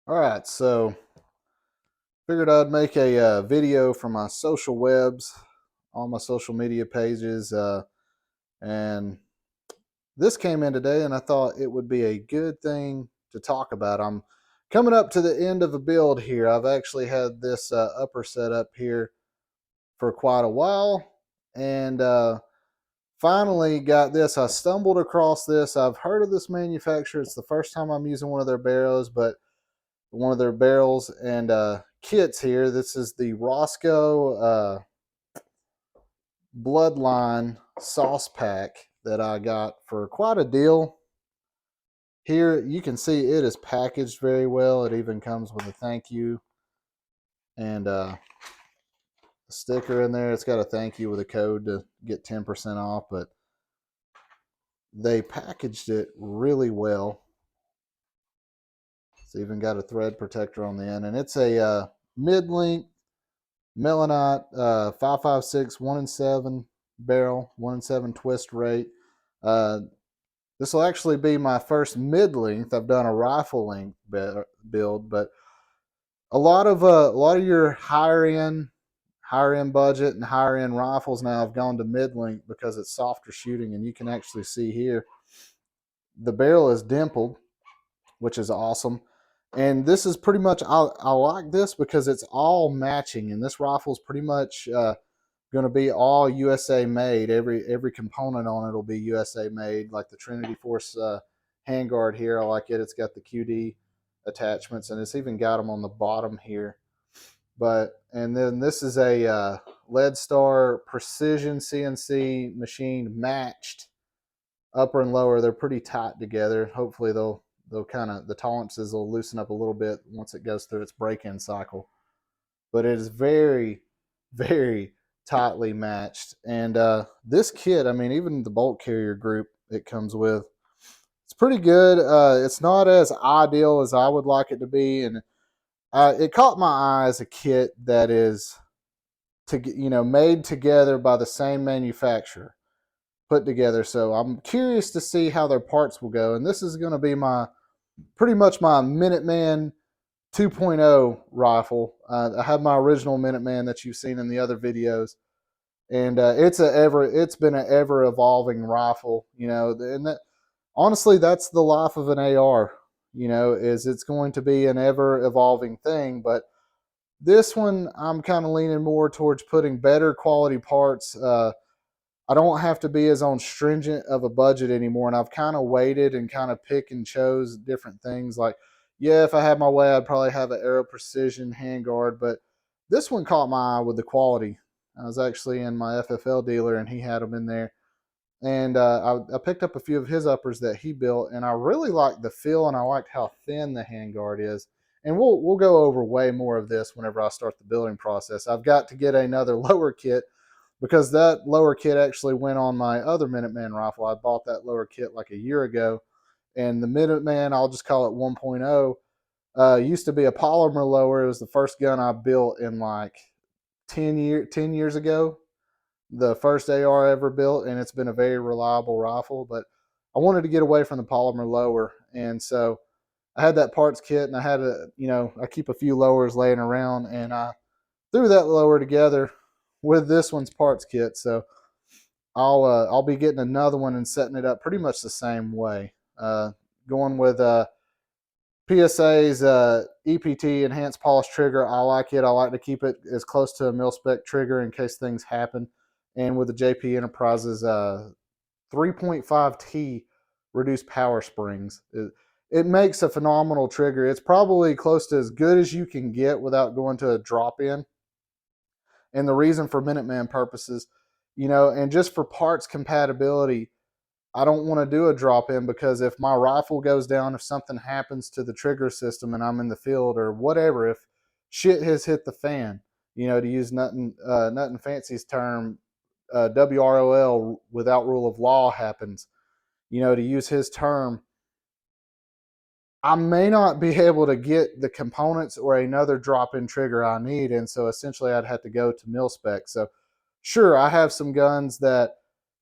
All right, so figured I'd make a video for my social webs, all my social media pages, and this came in today, and I thought it would be a good thing to talk about. I'm coming up to the end of a build here. I've actually had this upper set up here for quite a while, and finally got this. I stumbled across this. I've heard of this manufacturer. It's the first time I'm using one of their barrels and kits here. This is the Roscoe Bloodline sauce pack that I got for quite a deal. Here you can see it is packaged very well. It even comes with a thank you and a sticker in there. It's got a thank you with a code to get 10% off, but they packaged it really well. It's even got a thread protector on the end, and it's a mid-length Melanite 5.56 1 and 7 barrel, 1 and 7 twist rate. Uh, this will actually be my first mid-length. I've done a rifle length build, but a lot of your higher end budget and higher end rifles now have gone to mid-length because it's softer shooting, and you can actually see here the barrel is dimpled, which is awesome. And this is pretty much I like this because it's all matching, and this rifle is pretty much going to be all USA made. Every component on it will be USA made. Like the Trinity Force handguard here, I like it. It's got the QD attachments, and it's even got them on the bottom here. And then this is a Lead Star Precision CNC machined matched upper and lower. They're pretty tight together. Hopefully they'll kind of the tolerances will loosen up a little bit once it goes through its break-in cycle. But it is very, very tightly matched. And this kit, I mean, even the bolt carrier group it comes with, it's pretty good. It's not as ideal as I would like it to be, and it caught my eye as a kit that is made together by the same manufacturer, put together. So I'm curious to see how their parts will go. And this is going to be my pretty much my Minuteman 2.0 rifle. I have my original Minuteman that you've seen in the other videos, and it's been an ever evolving rifle. And honestly, that's the life of an AR. Is it's going to be an ever evolving thing. But this one, I'm kind of leaning more towards putting better quality parts. I don't have to be as on stringent of a budget anymore. And I've kind of waited and kind of pick and chose different things. Like, yeah, if I had my way, I'd probably have an Aero Precision handguard. But this one caught my eye with the quality. I was actually in my FFL dealer and he had them in there. And I picked up a few of his uppers that he built. And I really liked the feel and I liked how thin the handguard is. And we'll go over way more of this whenever I start the building process. I've got to get another lower kit because that lower kit actually went on my other Minuteman rifle. I bought that lower kit like a year ago, and the Minuteman, I'll just call it 1.0, used to be a polymer lower. It was the first gun I built in like 10 years ago, the first AR I ever built, and it's been a very reliable rifle. But I wanted to get away from the polymer lower, and so I had that parts kit, and I keep a few lowers laying around, and I threw that lower together with this one's parts kit. So I'll be getting another one and setting it up pretty much the same way. Going with PSA's EPT enhanced polish trigger. I like it. I like to keep it as close to a mil spec trigger in case things happen. And with the JP Enterprises 3.5T reduced power springs. It makes a phenomenal trigger. It's probably close to as good as you can get without going to a drop in. And the reason for Minuteman purposes, and just for parts compatibility, I don't want to do a drop in because if my rifle goes down, if something happens to the trigger system and I'm in the field or whatever, if shit has hit the fan, to use Nothing Fancy's term, WROL, without rule of law happens, to use his term, I may not be able to get the components or another drop-in trigger I need, and so essentially I'd have to go to mil spec. So sure, I have some guns that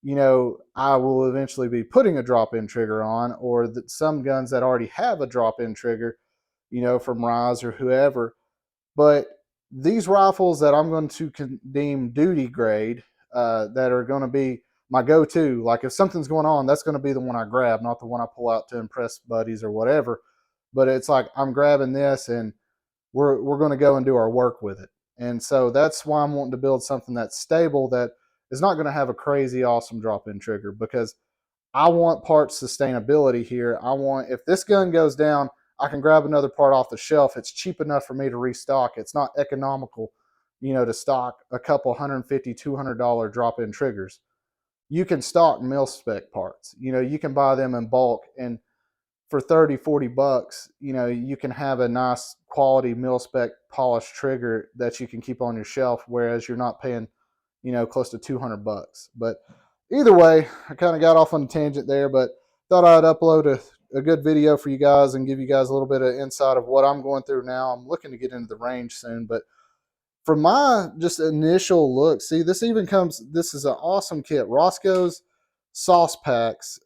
I will eventually be putting a drop-in trigger on, or some guns that already have a drop-in trigger. from Rise or whoever. But these rifles that I'm going to deem duty grade, that are going to be my go-to, like if something's going on, that's going to be the one I grab, not the one I pull out to impress buddies or whatever. But it's like I'm grabbing this and we're going to go and do our work with it. And so that's why I'm wanting to build something that's stable, that is not going to have a crazy awesome drop-in trigger, because I want part sustainability here. I want, if this gun goes down, I can grab another part off the shelf. It's cheap enough for me to restock. It's not economical, to stock a couple $150, $200 drop-in triggers. You can stock mil spec parts. You can buy them in bulk, and for 30, 40 bucks, you can have a nice quality mil spec polished trigger that you can keep on your shelf, whereas you're not paying, close to 200 bucks. But either way, I kind of got off on a tangent there, but thought I'd upload a good video for you guys and give you guys a little bit of insight of what I'm going through now. I'm looking to get into the range soon, but from my just initial look, see, this is an awesome kit. Roscoe's sauce packs.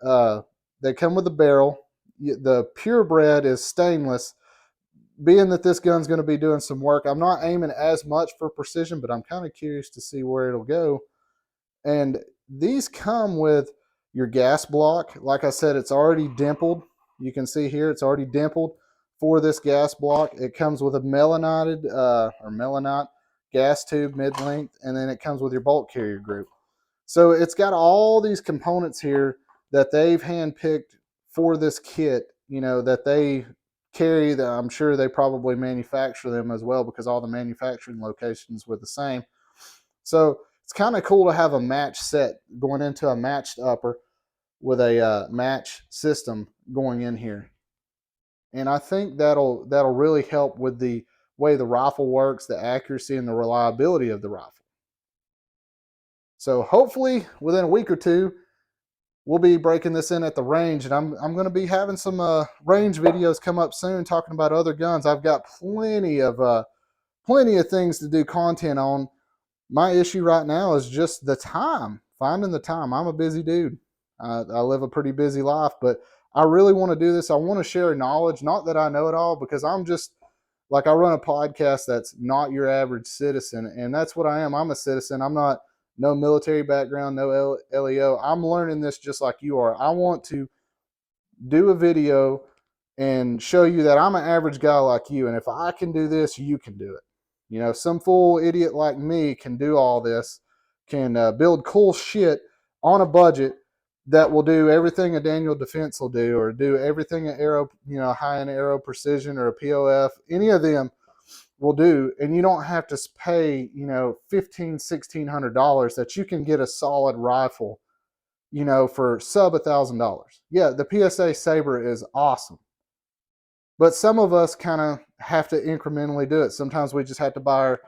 They come with a barrel. The purebred is stainless. Being that this gun's going to be doing some work, I'm not aiming as much for precision, but I'm kind of curious to see where it'll go. And these come with your gas block. Like I said, it's already dimpled. You can see here it's already dimpled for this gas block. It comes with a melanite gas tube mid-length, and then it comes with your bolt carrier group. So it's got all these components here that they've handpicked for this kit, that they carry. That I'm sure they probably manufacture them as well, because all the manufacturing locations were the same. So it's kind of cool to have a match set going into a matched upper with a match system going in here. And I think that'll really help with the way the rifle works, the accuracy and the reliability of the rifle. So hopefully within a week or two, we'll be breaking this in at the range, and I'm going to be having some range videos come up soon talking about other guns. I've got plenty of things to do content on. My issue right now is just the time, finding the time. I'm a busy dude. I live a pretty busy life, but I really want to do this. I want to share knowledge, not that I know it all, because I'm just like, I run a podcast that's not your average citizen, and that's what I am. I'm a citizen. I'm not no military background, no LEO. I'm learning this just like you are. I want to do a video and show you that I'm an average guy like you, and if I can do this, you can do it. Some fool idiot like me can do all this, can build cool shit on a budget that will do everything a Daniel Defense will do, or do everything an Aero, high-end Aero Precision or a POF, any of them will do, and you don't have to pay, $1,500-$1,600, that you can get a solid rifle, for sub $1,000. Yeah, the PSA Saber is awesome, but some of us kind of have to incrementally do it. Sometimes we just have to buy our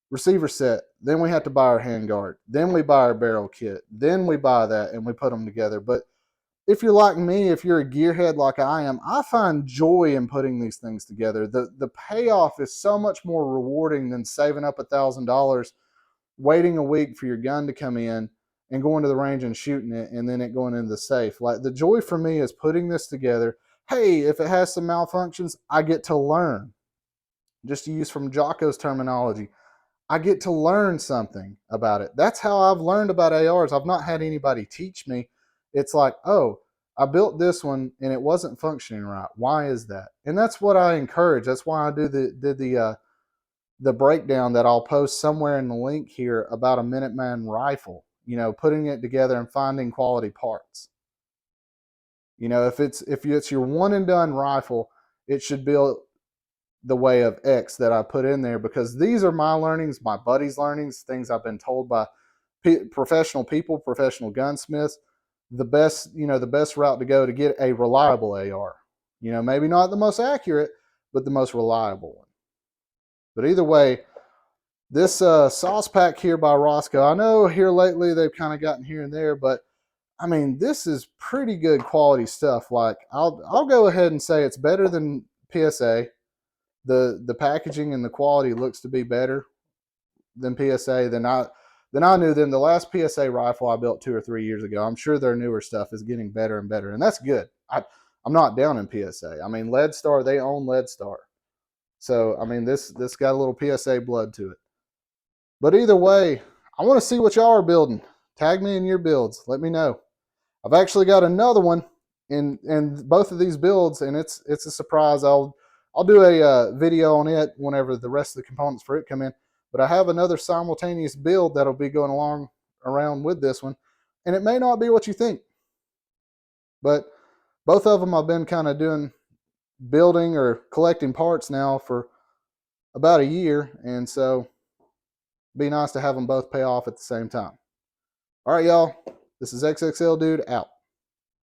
receiver set, then we have to buy our handguard, then we buy our barrel kit, then we buy that and we put them together. But if you're like me, if you're a gearhead like I am, I find joy in putting these things together. The payoff is so much more rewarding than saving up $1,000, waiting a week for your gun to come in and going to the range and shooting it, and then it going into the safe. Like, the joy for me is putting this together. Hey, if it has some malfunctions, I get to learn. Just to use from Jocko's terminology, I get to learn something about it. That's how I've learned about ARs. I've not had anybody teach me. It's like, oh, I built this one and it wasn't functioning right. Why is that? And that's what I encourage. That's why I did the breakdown that I'll post somewhere in the link here about a Minuteman Rifle. Putting it together and finding quality parts. If it's your one and done rifle, it should build the way of X that I put in there, because these are my learnings, my buddies' learnings, things I've been told by professional people, professional gunsmiths. The best route to go to get a reliable AR. Maybe not the most accurate, but the most reliable one. But either way, this sauce pack here by Roscoe, I know here lately they've kind of gotten here and there, but I mean, this is pretty good quality stuff. Like, I'll go ahead and say it's better than PSA. The packaging and the quality looks to be better than PSA than I knew them. The last PSA rifle I built 2 or 3 years ago, I'm sure their newer stuff is getting better and better, and that's good. I'm not down in PSA. I mean, Lead Star, they own Lead Star. So, I mean, this got a little PSA blood to it. But either way, I want to see what y'all are building. Tag me in your builds. Let me know. I've actually got another one in both of these builds, and it's a surprise. I'll do a video on it whenever the rest of the components for it come in. But I have another simultaneous build that'll be going along around with this one, and it may not be what you think. But both of them I've been kind of doing building or collecting parts now for about a year, and so it'd be nice to have them both pay off at the same time. All right, y'all. This is XXL Dude out.